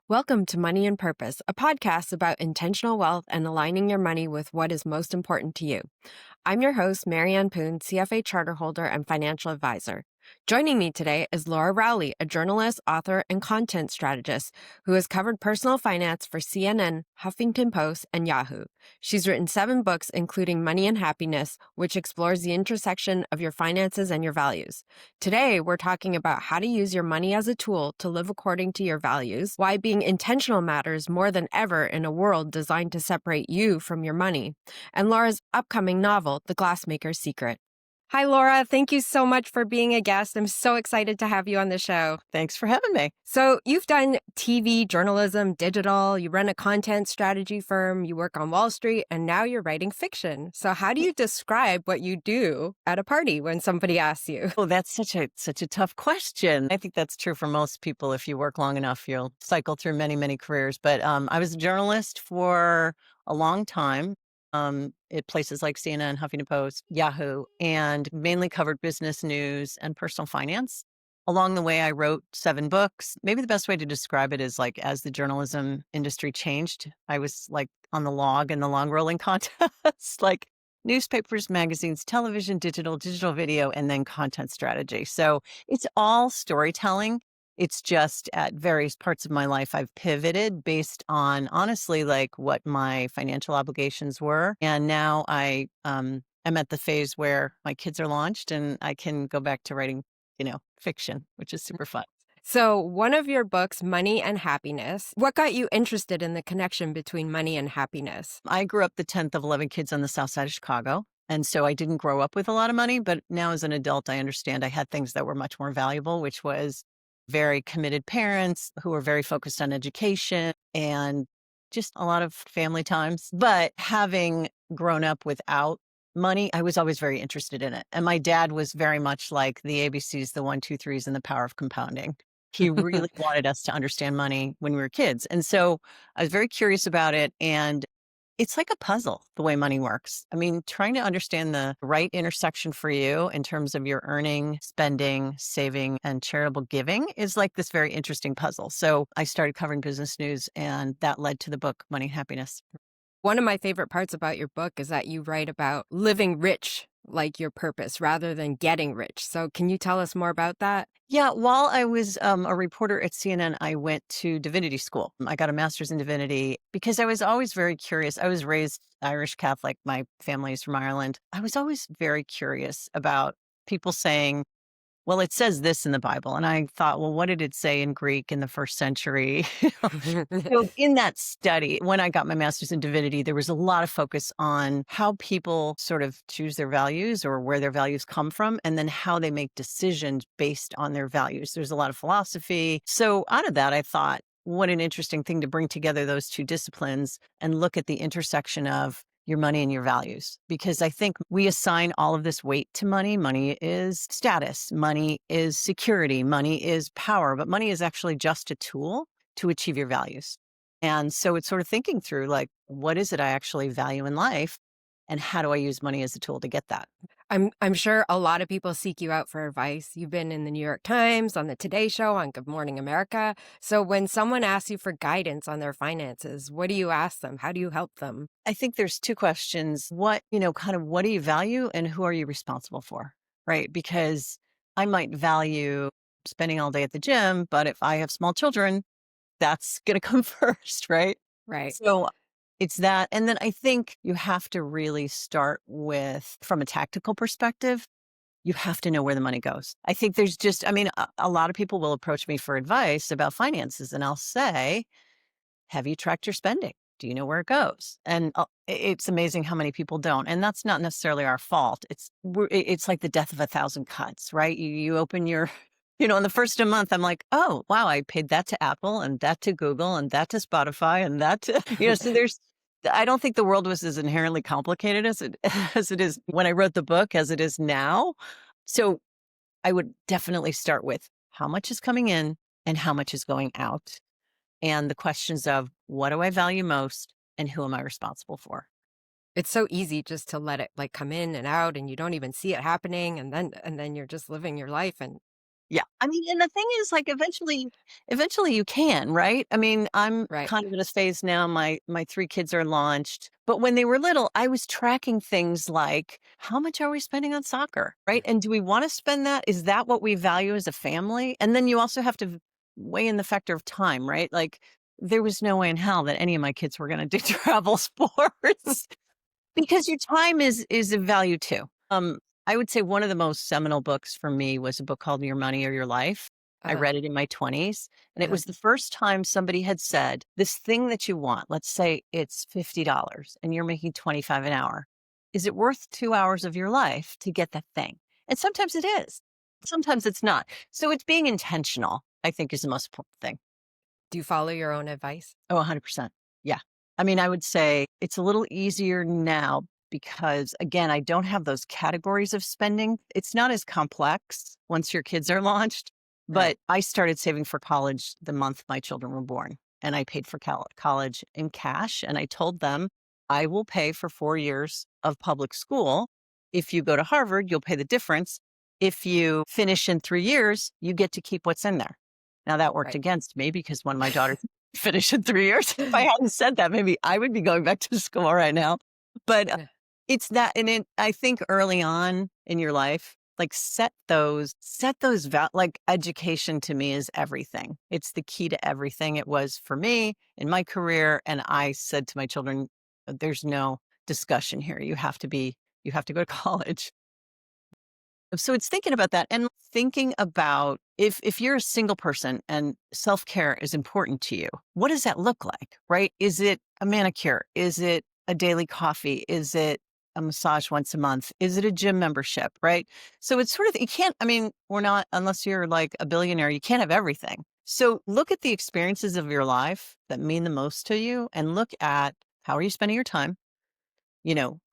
Welcome to Money and Purpose, a podcast about intentional wealth and aligning your money with what is most important to you. I'm your host, Marianne Poon, CFA charter holder and financial advisor. Joining me today is Laura Rowley, a journalist, author, and content strategist who has covered personal finance for CNN, Huffington Post, and Yahoo. She's written 7 books, including Money and Happiness, which explores the intersection of your finances and your values. Today, we're talking about how to use your money as a tool to live according to your values, why being intentional matters more than ever in a world designed to separate you from your money, and Laura's upcoming novel, The Glassmaker's Secret. Hi, Laura. Thank you so much for being a guest. I'm so excited to have you on the show. Thanks for having me. So you've done TV, journalism, digital, you run a content strategy firm, you work on Wall Street, and now you're writing fiction. So how do you describe what you do at a party when somebody asks you? Oh, that's such a tough question. I think that's true for most people. If you work long enough, you'll cycle through many careers. But I was a journalist for a long time at places like CNN, Huffington Post, Yahoo, and mainly covered business news and personal finance. Along the way, I wrote 7 books. Maybe the best way to describe it is like as the journalism industry changed, I was like on the log in the long rolling contest, like newspapers, magazines, television, digital video, and then content strategy. So it's all storytelling. It's just at various parts of my life, I've pivoted based on honestly, like what my financial obligations were. And now I'm at the phase where my kids are launched and I can go back to writing, fiction, which is super fun. So one of your books, Money and Happiness, what got you interested in the connection between money and happiness? I grew up the 10th of 11 kids on the south side of Chicago. And so I didn't grow up with a lot of money, but now as an adult, I understand I had things that were much more valuable, which was very committed parents who were very focused on education and just a lot of family times. But having grown up without money, I was always very interested in it. And my dad was very much like the ABCs, the 1, 2, 3s, and the power of compounding. He really wanted us to understand money when we were kids. And so I was very curious about it. And it's like a puzzle, the way money works. I mean, trying to understand the right intersection for you in terms of your earning, spending, saving, and charitable giving is like this very interesting puzzle. So I started covering business news, and that led to the book, Money and Happiness. One of my favorite parts about your book is that you write about living rich, like your purpose, rather than getting rich. So can you tell us more about that? Yeah, while I was a reporter at CNN, I went to divinity school. I got a master's in divinity because I was always very curious. I was raised Irish Catholic. My family is from Ireland. I was always very curious about people saying, well, it says this in the Bible. And I thought, well, what did it say in Greek in the first century? So in that study, when I got my master's in divinity, there was a lot of focus on how people sort of choose their values or where their values come from, and then how they make decisions based on their values. There's a lot of philosophy. So out of that, I thought, what an interesting thing to bring together those 2 disciplines and look at the intersection of your money and your values. Because I think we assign all of this weight to money. Money is status. Money is security. Money is power. But money is actually just a tool to achieve your values. And so it's sort of thinking through like, what is it I actually value in life? And how do I use money as a tool to get that? I'm sure a lot of people seek you out for advice. You've been in the New York Times, on the Today Show, on Good Morning America. So when someone asks you for guidance on their finances, what do you ask them? How do you help them? I think there's 2 questions. What do you value and who are you responsible for? Right? Because I might value spending all day at the gym, but if I have small children, that's going to come first, right? Right. So it's that. And then I think you have to really start with, from a tactical perspective, you have to know where the money goes. I think there's just, a lot of people will approach me for advice about finances, and I'll say, have you tracked your spending? Do you know where it goes? And it's amazing how many people don't. And that's not necessarily our fault. It's like the death of 1,000 cuts, right? You open your, in the first of the month, I'm like, oh, wow, I paid that to Apple and that to Google and that to Spotify and that to, so I don't think the world was as inherently complicated as it is when I wrote the book, as it is now. So I would definitely start with how much is coming in and how much is going out. And the questions of what do I value most and who am I responsible for? It's so easy just to let it like come in and out and you don't even see it happening. And then you're just living your life. And Yeah. I mean, and the thing is, like, eventually you can, right? I mean, I'm Right. kind of in a phase now. My 3 kids are launched, but when they were little, I was tracking things like, how much are we spending on soccer, right? And do we want to spend that? Is that what we value as a family? And then you also have to weigh in the factor of time, right? Like, there was no way in hell that any of my kids were going to do travel sports. Because your time is of value too. I would say one of the most seminal books for me was a book called Your Money or Your Life. I Uh-huh. read it in my 20s, and it Uh-huh. was the first time somebody had said, this thing that you want, let's say it's $50 and you're making 25 an hour. Is it worth 2 hours of your life to get that thing? And sometimes it is. Sometimes it's not. So it's being intentional, I think, is the most important thing. Do you follow your own advice? Oh, 100%. Yeah. I mean, I would say it's a little easier now because, again, I don't have those categories of spending. It's not as complex once your kids are launched, but Right. I started saving for college the month my children were born. And I paid for college in cash. And I told them, I will pay for 4 years of public school. If you go to Harvard, you'll pay the difference. If you finish in 3 years, you get to keep what's in there. Now that worked Right. against me because one of my daughters finish in 3 years. If I hadn't said that, maybe I would be going back to school right now. But Yeah. it's that, and I think early on in your life, like like education to me is everything. It's the key to everything. It was for me in my career. And I said to my children, there's no discussion here. You have to go to college. So it's thinking about that and thinking about if you're a single person and self-care is important to you, what does that look like, right? Is it a manicure? Is it a daily coffee? Is it a massage once a month? Is it a gym membership, right? So it's sort of, you can't, I mean, we're not, unless you're like a billionaire, you can't have everything. So look at the experiences of your life that mean the most to you and look at how are you spending your time?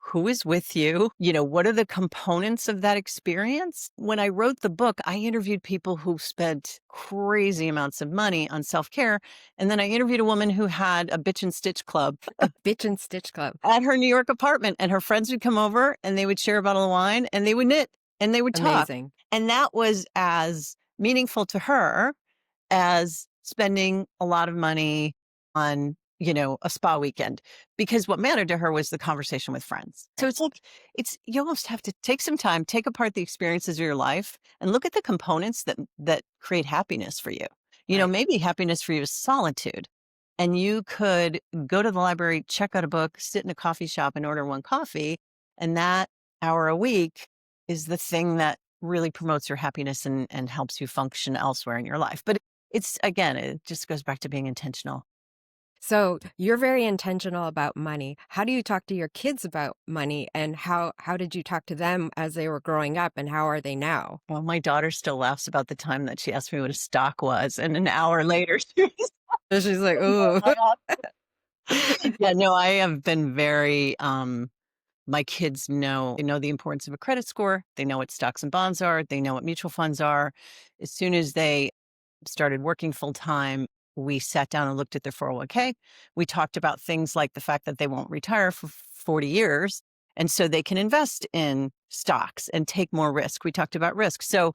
Who is with you? What are the components of that experience? When I wrote the book, I interviewed people who spent crazy amounts of money on self care. And then I interviewed a woman who had a bitch and stitch club A bitch and stitch club. at her New York apartment. And her friends would come over and they would share a bottle of wine and they would knit and they would talk. Amazing. And that was as meaningful to her as spending a lot of money on, a spa weekend, because what mattered to her was the conversation with friends. So Right. it's like, you almost have to take some time, take apart the experiences of your life and look at the components that create happiness for you. Right. Maybe happiness for you is solitude. And you could go to the library, check out a book, sit in a coffee shop and order one coffee. And that hour a week is the thing that really promotes your happiness and helps you function elsewhere in your life. But again, it just goes back to being intentional. So you're very intentional about money. How do you talk to your kids about money, and how did you talk to them as they were growing up, and how are they now? Well, my daughter still laughs about the time that she asked me what a stock was. And an hour later, she was So she's like, "Oh "Ooh." my God." Yeah, no, I have been very, my kids know, they know the importance of a credit score. They know what stocks and bonds are. They know what mutual funds are. As soon as they started working full time, we sat down and looked at their 401k. We talked about things like the fact that they won't retire for 40 years. And so they can invest in stocks and take more risk. We talked about risk. So,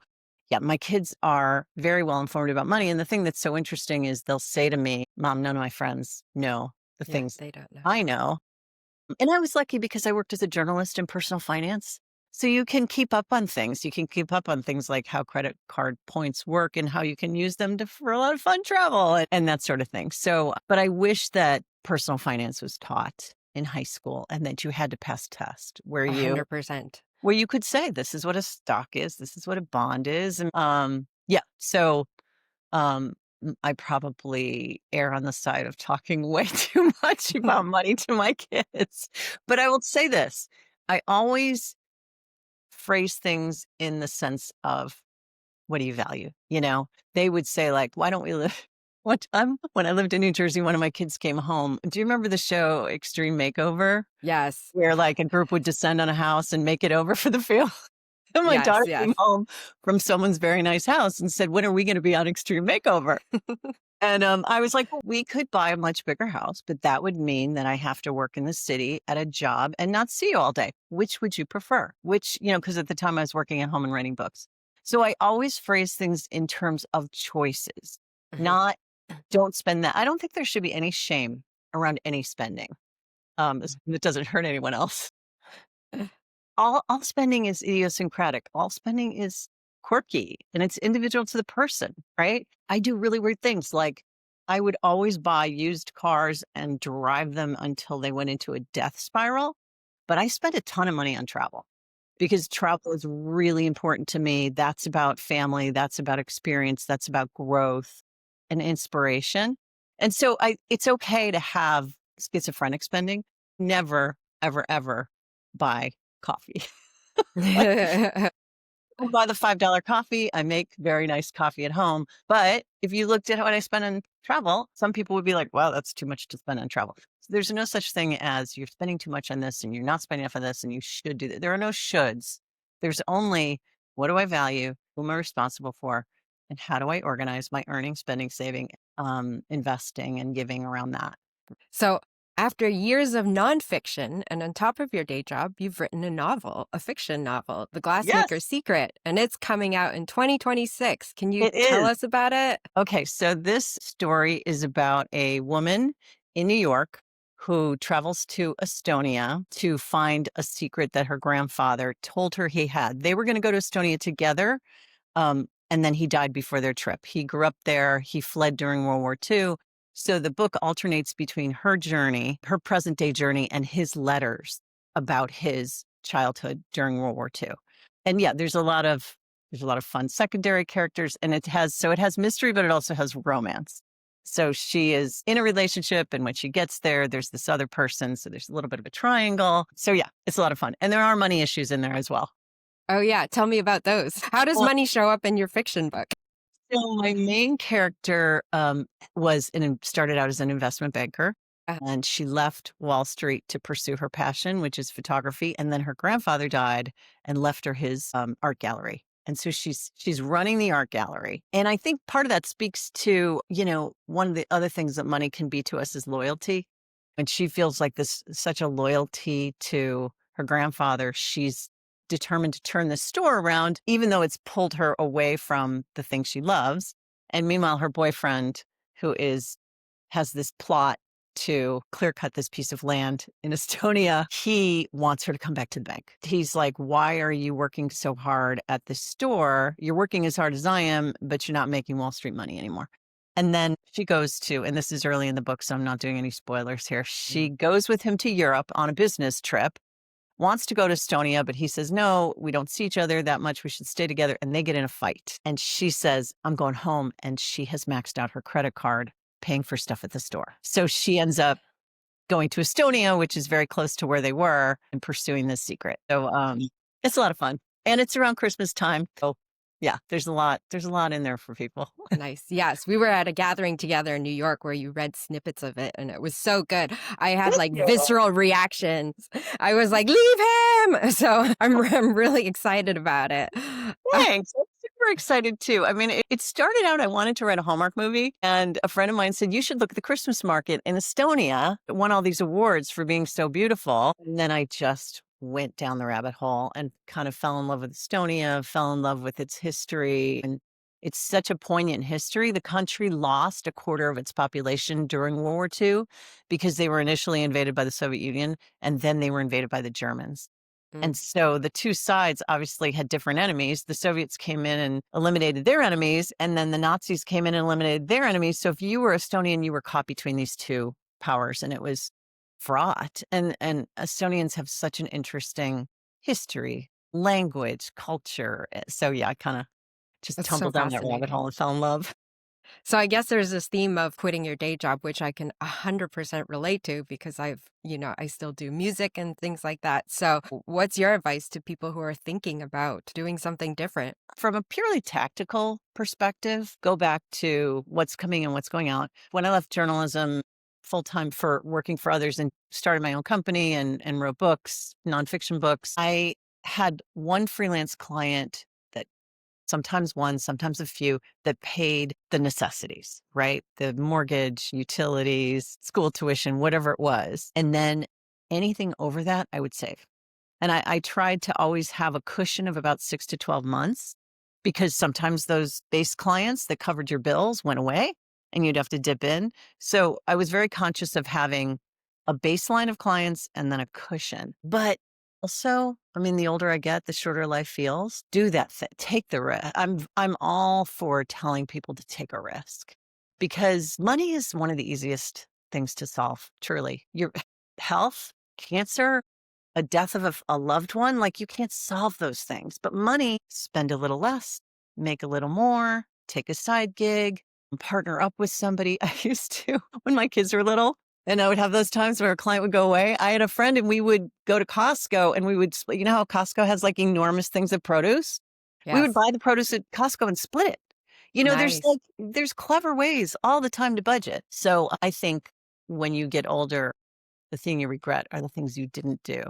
yeah, my kids are very well informed about money. And the thing that's so interesting is they'll say to me, Mom, none of my friends know the Yeah, things they don't know. I know. And I was lucky because I worked as a journalist in personal finance. So you can keep up on things. You can keep up on things like how credit card points work and how you can use them for a lot of fun travel and that sort of thing. So, but I wish that personal finance was taught in high school and that you had to pass a test 100%. where you could say, this is what a stock is, this is what a bond is. And yeah. So um, I probably err on the side of talking way too much about money to my kids. But I will say this, I always phrase things in the sense of, what do you value? They would say like, why don't we live? One time when I lived in New Jersey, one of my kids came home. Do you remember the show Extreme Makeover? Yes. Where like a group would descend on a house and make it over for the family. And my Yes, daughter yes. came home from someone's very nice house and said, when are we going to be on Extreme Makeover? And I was like, well, we could buy a much bigger house, but that would mean that I have to work in the city at a job and not see you all day. Which would you prefer? Which, because at the time I was working at home and writing books. So I always phrase things in terms of choices, Mhm. not don't spend that. I don't think there should be any shame around any spending. It doesn't hurt anyone else. All spending is idiosyncratic. All spending is quirky and it's individual to the person, right? I do really weird things like I would always buy used cars and drive them until they went into a death spiral, but I spent a ton of money on travel because travel is really important to me. That's about family, that's about experience, that's about growth and inspiration. And so it's okay to have schizophrenic spending. Never, ever, ever buy coffee. Like, I buy the $5 coffee. I make very nice coffee at home. But if you looked at what I spend on travel, some people would be like, wow, that's too much to spend on travel. So there's no such thing as you're spending too much on this and you're not spending enough on this and you should do that. There are no shoulds. There's only what do I value? Who am I responsible for? And how do I organize my earning, spending, saving, investing, and giving around that? So, after years of nonfiction and on top of your day job, you've written a novel, a fiction novel, The Glassmaker's Yes, Secret, and it's coming out in 2026. Can you it tell is. us about it? Okay, so this story is about a woman in New York who travels to Estonia to find a secret that her grandfather told her he had. They were going to go to Estonia together, and then he died before their trip. He grew up there, he fled during World War II. So the book alternates between her journey, her present day journey, and his letters about his childhood during World War II. And yeah, there's a lot of fun secondary characters, and it has mystery, but it also has romance. So she is in a relationship, and when she gets there, there's this other person. So there's a little bit of a triangle. So yeah, it's a lot of fun. And there are money issues in there as well. Oh, yeah. Tell me about those. How does money show up in your fiction book? So my main character started out as an investment banker, Uh, and she left Wall Street to pursue her passion, which is photography. And then her grandfather died and left her his art gallery. And so she's running the art gallery. And I think part of that speaks to, one of the other things that money can be to us is loyalty. And she feels like this such a loyalty to her grandfather. She's determined to turn the store around, even though it's pulled her away from the thing she loves. And meanwhile, her boyfriend, who has this plot to clear cut this piece of land in Estonia, he wants her to come back to the bank. He's like, why are you working so hard at the store? You're working as hard as I am, but you're not making Wall Street money anymore. And then she goes to, and this is early in the book, so I'm not doing any spoilers here. She goes with him to Europe on a business trip, wants to go to Estonia, but he says, no, we don't see each other that much. We should stay together. And they get in a fight. And she says, I'm going home. And she has maxed out her credit card, paying for stuff at the store. So she ends up going to Estonia, which is very close to where they were, and pursuing this secret. So it's a lot of fun. And it's around Christmas time. So yeah, there's a lot in there for people. Nice. Yes. We were at a gathering together in New York where you read snippets of it and it was so good. I had like visceral reactions. I was like, leave him. So I'm really excited about it. Thanks. I'm super excited too. I mean, it started out, I wanted to write a Hallmark movie, and a friend of mine said, you should look at the Christmas market in Estonia. It won all these awards for being so beautiful. And then I just went down the rabbit hole and kind of fell in love with Estonia, fell in love with its history. And it's such a poignant history. The country lost a quarter of its population during World War II because they were initially invaded by the Soviet Union, and then they were invaded by the Germans. And Mm, so the two sides obviously had different enemies. The Soviets came in and eliminated their enemies, and then the Nazis came in and eliminated their enemies. So if you were Estonian, you were caught between these two powers, and it was fraught. And Estonians have such an interesting history, language, culture. So yeah, I kind of just that's so tumbled down that rabbit fascinating. hole and fell in love. So I guess there's this theme of quitting your day job, which I can 100% relate to because I still do music and things like that. So what's your advice to people who are thinking about doing something different? From a purely tactical perspective, go back to what's coming and what's going out. When I left journalism full time for working for others and started my own company and wrote books, nonfiction books, I had one freelance client that sometimes one, sometimes a few that paid the necessities, right? The mortgage, utilities, school tuition, whatever it was. And then anything over that, I would save. And I tried to always have a cushion of about 6 to 12 months because sometimes those base clients that covered your bills went away and you'd have to dip in. So I was very conscious of having a baseline of clients and then a cushion. But also, I mean, the older I get, the shorter life feels. Do that thing. Take the risk. I'm all for telling people to take a risk because money is one of the easiest things to solve. Truly, your health, cancer, a death of a loved one, like you can't solve those things. But money, spend a little less, make a little more, take a side gig, partner up with somebody. I used to, when my kids were little, and I would have those times where a client would go away. I had a friend and we would go to Costco and we would split. You know how Costco has like enormous things of produce? We would Yes. buy the produce at Costco and split it. Nice. There's clever ways all the time to budget. So I think when you get older, the thing you regret are the things you didn't do.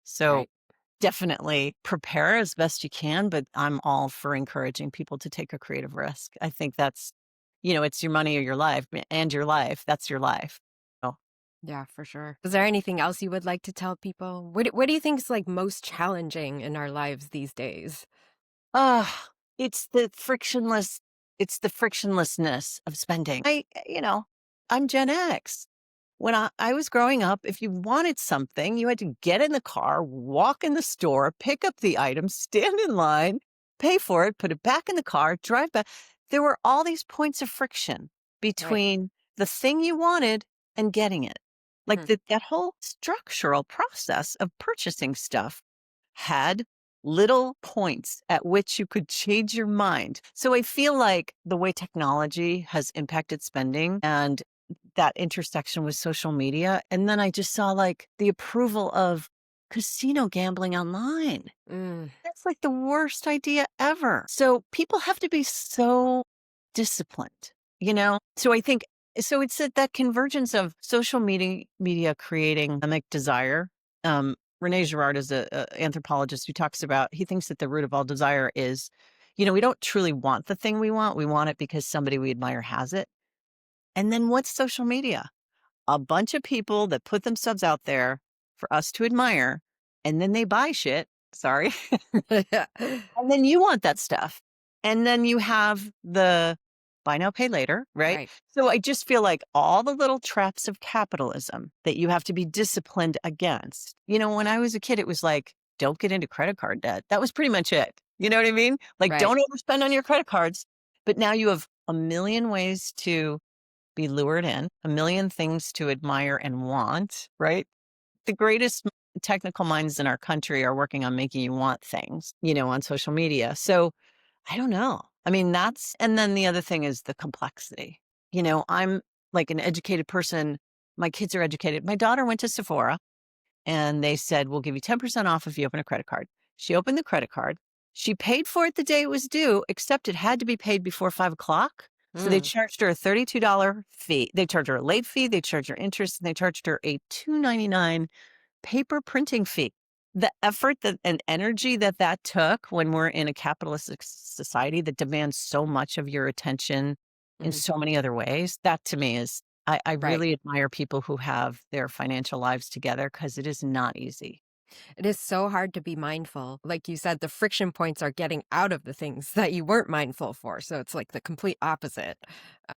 So Right. definitely prepare as best you can, but I'm all for encouraging people to take a creative risk. I think that's, it's your money or your life and your life. That's your life. Oh, Yeah, for sure. Is there anything else you would like to tell people? What do you think is like most challenging in our lives these days? ah, it's the frictionless, it's the frictionlessness of spending. I'm Gen X. When I was growing up, if you wanted something, you had to get in the car, walk in the store, pick up the item, stand in line, pay for it, put it back in the car, drive back. There were all these points of friction Right. between the thing you wanted and getting it. Like Hmm. that whole structural process of purchasing stuff had little points at which you could change your mind. So I feel like the way technology has impacted spending and that intersection with social media. And then I just saw like the approval of casino gambling online. Mm, That's like the worst idea ever. So people have to be so disciplined. So I think so it's that convergence of social media creating economic desire. Rene Girard is a anthropologist who talks about he thinks that the root of all desire is, we don't truly want the thing we want. We want it because somebody we admire has it. And then what's social media? A bunch of people that put themselves out there for us to admire, and then they buy shit. Sorry. And then you want that stuff. And then you have the buy now, pay later, right? right. So I just feel like all the little traps of capitalism that you have to be disciplined against. When I was a kid, it was like, don't get into credit card debt. That was pretty much it. You know what I mean? Like, Right. don't overspend on your credit cards. But now you have a million ways to be lured in, a million things to admire and want, right? The greatest technical minds in our country are working on making you want things, on social media. So I don't know. I mean, and then the other thing is the complexity. I'm like an educated person. My kids are educated. My daughter went to Sephora and they said, we'll give you 10% off if you open a credit card. She opened the credit card. She paid for it the day it was due, except it had to be paid before 5 o'clock. So they Mm, charged her a $32 fee. They charged her a late fee. They charged her interest and they charged her a $2.99 paper printing fee. The effort and energy that took when we're in a capitalistic society that demands so much of your attention in mhm. so many other ways, that to me is, I Right. really admire people who have their financial lives together because it is not easy. It is so hard to be mindful. Like you said, the friction points are getting out of the things that you weren't mindful for. So it's like the complete opposite.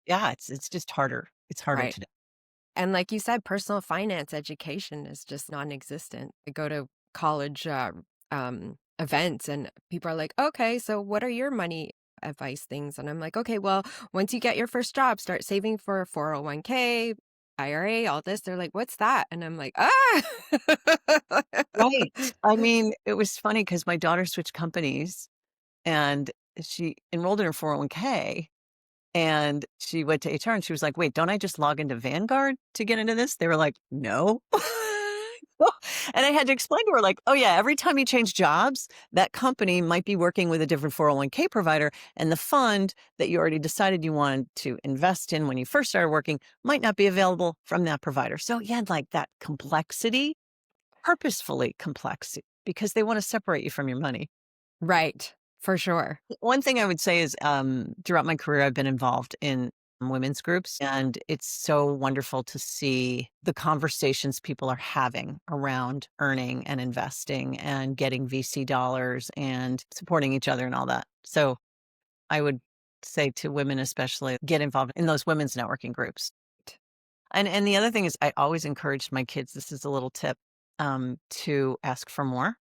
Yeah, it's just harder. It's harder Right. to do. And like you said, personal finance education is just non-existent. I go to college events and people are like, okay, so what are your money advice things? And I'm like, okay, well, once you get your first job, start saving for 401k, IRA, all this. They're like, what's that? And I'm like, ah. Right. I mean, it was funny because my daughter switched companies and she enrolled in her 401k. And she went to HR and she was like, wait, don't I just log into Vanguard to get into this? They were like, no. And I had to explain to her, like, oh, yeah, every time you change jobs, that company might be working with a different 401k provider. And the fund that you already decided you wanted to invest in when you first started working might not be available from that provider. So, yeah, like that complexity, purposefully complex, because they want to separate you from your money. Right. For sure. One thing I would say is throughout my career, I've been involved in women's groups, and it's so wonderful to see the conversations people are having around earning and investing and getting VC dollars and supporting each other and all that. So I would say to women especially, get involved in those women's networking groups. And the other thing is I always encouraged my kids, this is a little tip, to ask for more.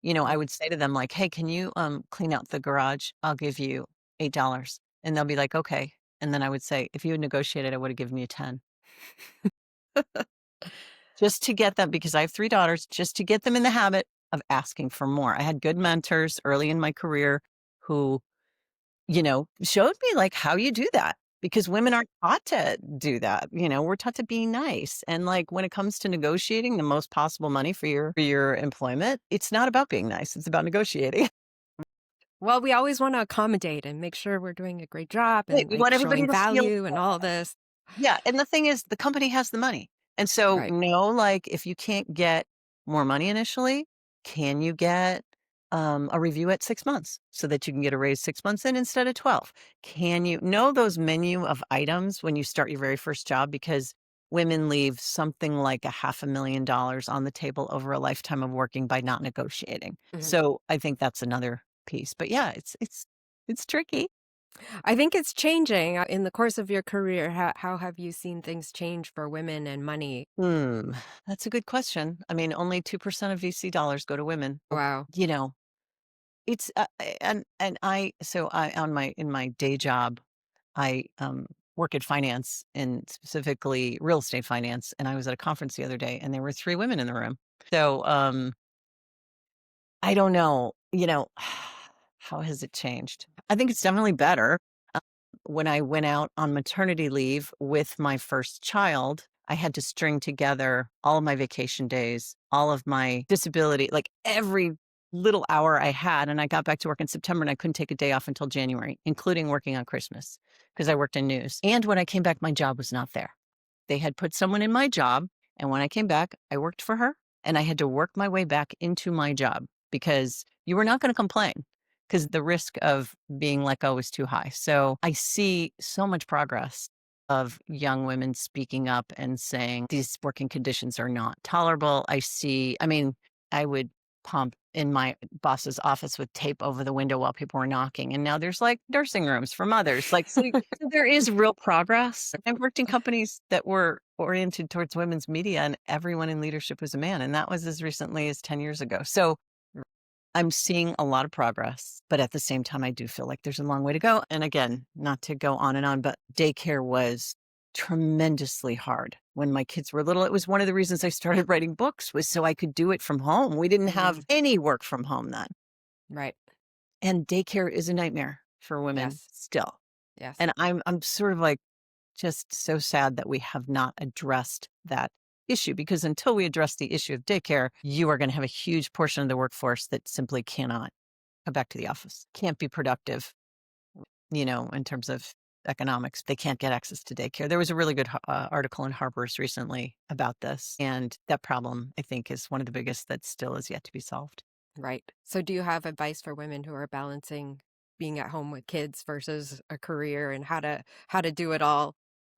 I Mm. would say to them like, "Hey, can you clean out the garage? I'll give you $8." And they'll be like, "Okay." And then I would say, "If you had negotiated, I would have given you 10." Just to get them, because I have 3 daughters, just to get them in the habit of asking for more. I had good mentors early in my career who, showed me like how you do that, because women aren't taught to do that. We're taught to be nice. And like when it comes to negotiating the most possible money for your employment, it's not about being nice. It's about negotiating. Well, we always wanna accommodate and make sure we're doing a great job Right, and, we like, want everybody showing to feel value and all this. yeah, and the thing is the company has the money. And so, Right. no, like, if you can't get more money initially, can you get, a review at 6 months so that you can get a raise 6 months in instead of 12? Can you know those menu of items when you start your very first job? Because women leave something like a $500,000 on the table over a lifetime of working by not negotiating. Mhm. So, I think that's another piece. But yeah, it's tricky. I think it's changing. In the course of your career, how have you seen things change for women and money? Hmm, that's a good question. I mean, only 2% of VC dollars go to women. Wow. You know, it's and I so I on my in my day job, I work at finance and specifically real estate finance. And I was at a conference the other day, and there were 3 women in the room. So I don't know, how has it changed? I think it's definitely better. Uh, when I went out on maternity leave with my first child, I had to string together all of my vacation days, all of my disability, like every little hour I had. And I got back to work in September and I couldn't take a day off until January, including working on Christmas because I worked in news. And when I came back, my job was not there. They had put someone in my job. And when I came back, I worked for her and I had to work my way back into my job because you were not going to complain because the risk of being let go was too high. So I see so much progress of young women speaking up and saying these working conditions are not tolerable. I mean, I would pump in my boss's office with tape over the window while people were knocking. And now there's like nursing rooms for mothers. Like, so there is real progress. I've worked in companies that were oriented towards women's media, and everyone in leadership was a man. And that was as recently as 10 years ago. So I'm seeing a lot of progress, but at the same time, I do feel like there's a long way to go. And again, not to go on and on, but daycare was tremendously hard when my kids were little. It was one of the reasons I started writing books was so I could do it from home. We didn't have Mhm. any work from home then. Right. And daycare is a nightmare for women Yes. still. Yes. And I'm sort of like just so sad that we have not addressed that issue, because until we address the issue of daycare, you are going to have a huge portion of the workforce that simply cannot go back to the office, can't be productive, in terms of economics. They can't get access to daycare. There was a really good article in Harper's recently about this. And that problem, I think, is one of the biggest that still is yet to be solved. Right. So do you have advice for women who are balancing being at home with kids versus a career and how to do it all?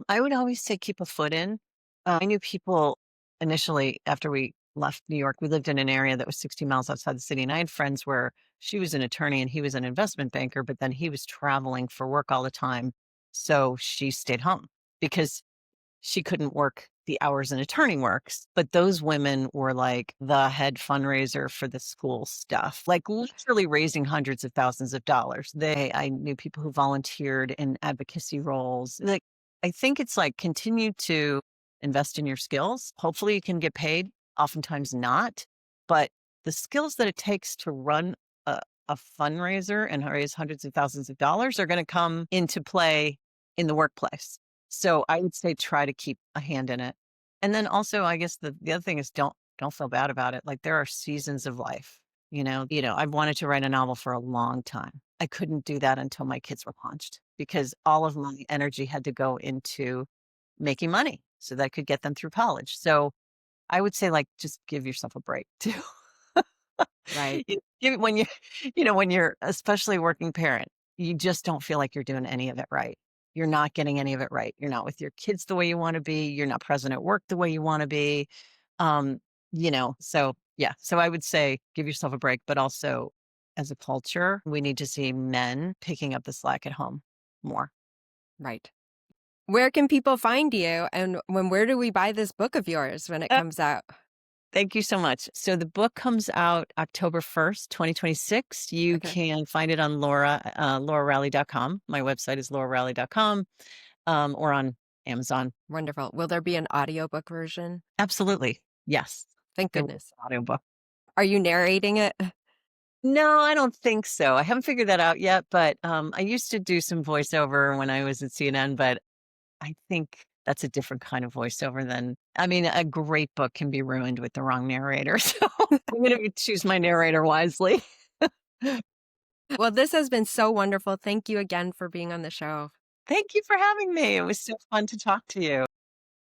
I would always say keep a foot in. I knew people initially after we left New York. We lived in an area that was 60 miles outside the city. And I had friends where she was an attorney and he was an investment banker, but then he was traveling for work all the time. So she stayed home because she couldn't work the hours an attorney works. But those women were like the head fundraiser for the school stuff, like literally raising hundreds of thousands of dollars. I knew people who volunteered in advocacy roles. Like, I think it's like continue to invest in your skills. Hopefully you can get paid, oftentimes not. But the skills that it takes to run a fundraiser and raise hundreds of thousands of dollars are going to come into play in the workplace. So I would say try to keep a hand in it. And then also, I guess the other thing is don't feel bad about it. Like there are seasons of life. I've wanted to write a novel for a long time. I couldn't do that until my kids were launched because all of my energy had to go into making money so that I could get them through college. So I would say like just give yourself a break too. Right. When you when you're especially working parent, you just don't feel like you're doing any of it right. You're not getting any of it right. You're not with your kids the way you want to be. You're not present at work the way you want to be. Um, so yeah. So I would say give yourself a break, but also as a culture, we need to see men picking up the slack at home more. Right. Where can people find you, and where do we buy this book of yours when it Uh, comes out? Thank you so much. So the book comes out October 1st, 2026. You Okay, can find it on laurarowley.com. My website is laurarowley.com, or on Amazon. wonderful. Will there be an audiobook version? Absolutely. Yes. Thank There will be goodness. an audiobook. Are you narrating it? No, I don't think so. I haven't figured that out yet, but I used to do some voiceover when I was at CNN, but I think that's a different kind of voiceover than, I mean, a great book can be ruined with the wrong narrator. So I'm going to choose my narrator wisely. Well, this has been so wonderful. Thank you again for being on the show. Thank you for having me. It was so fun to talk to you.